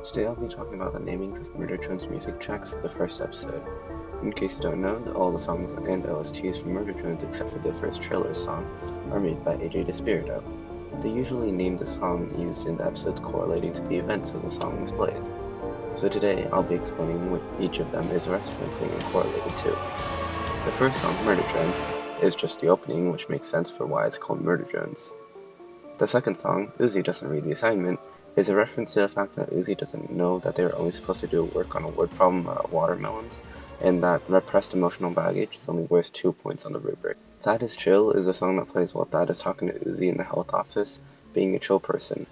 Today I'll be talking about the namings of Murdertrone's music tracks for the first episode. In case you don't know, all the songs and OSTs for Murdertrones except for the first trailer song are made by AJ Despirito. They usually name the song used in the episodes correlating to the events of the song was played. So today I'll be explaining what each of them is referencing and correlated to. The first song, Murdertrones, is just the opening, which makes sense for why it's called Murdertrones. The second song, Uzi Doesn't Read the Assignment, is a reference to the fact that Uzi doesn't know that they were only supposed to do work on a word problem about watermelons, and that repressed emotional baggage is only worth 2 points on the rubric. That Is Chill is a song that plays while Thad is talking to Uzi in the health office, being a chill person.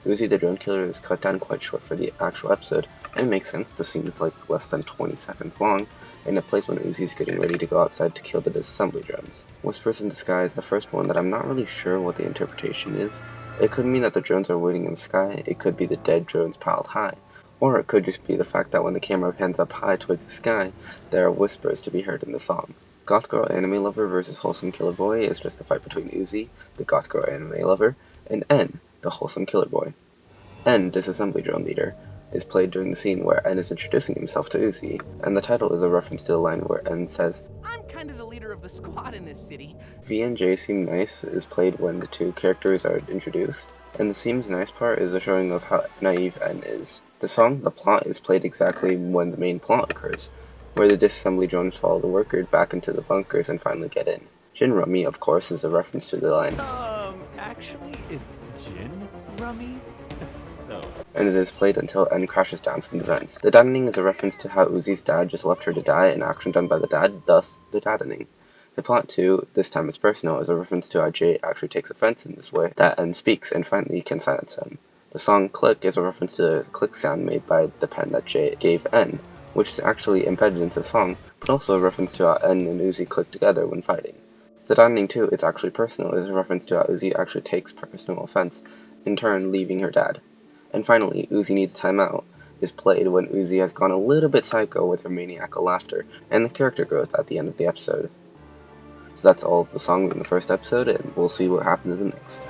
Uzi the Drone Killer is cut down quite short for the actual episode, and it makes sense. The scene is like less than 20 seconds long, and it plays when Uzi's getting ready to go outside to kill the disassembly drones. Whispers in the Sky is the first one that I'm not really sure what the interpretation is. It could mean that the drones are waiting in the sky, it could be the dead drones piled high, or it could just be the fact that when the camera pans up high towards the sky, there are whispers to be heard in the song. Goth Girl Anime Lover vs Wholesome Killer Boy is just a fight between Uzi, the Goth Girl Anime Lover, and N, the Wholesome Killer Boy. N, Disassembly Drone Leader, is played during the scene where N is introducing himself to Uzi, and the title is a reference to the line where N says, "I'm kind of the leader of the squad in this city." VNJ Seem Nice is played when the two characters are introduced, and the Seems Nice part is a showing of how naive N is. The song The Plot is played exactly when the main plot occurs, where the disassembly drones follow the worker back into the bunkers and finally get in. Gin Rummy, of course, is a reference to the line, Actually, it's Gin Rummy. And it is played until N crashes down from the vents. The Daddening is a reference to how Uzi's dad just left her to die, an action done by the dad, thus the Daddening. The Plot 2, This Time It's Personal, is a reference to how Jay actually takes offense in this way, that N speaks and finally can silence him. The song Click is a reference to the click sound made by the pen that Jay gave N, which is actually embedded into the song, but also a reference to how N and Uzi click together when fighting. The Daddening 2, It's Actually Personal, is a reference to how Uzi actually takes personal offense, in turn leaving her dad. And finally, Uzi Needs Time Out is played when Uzi has gone a little bit psycho with her maniacal laughter and the character growth at the end of the episode. So that's all of the songs in the first episode, and we'll see what happens in the next.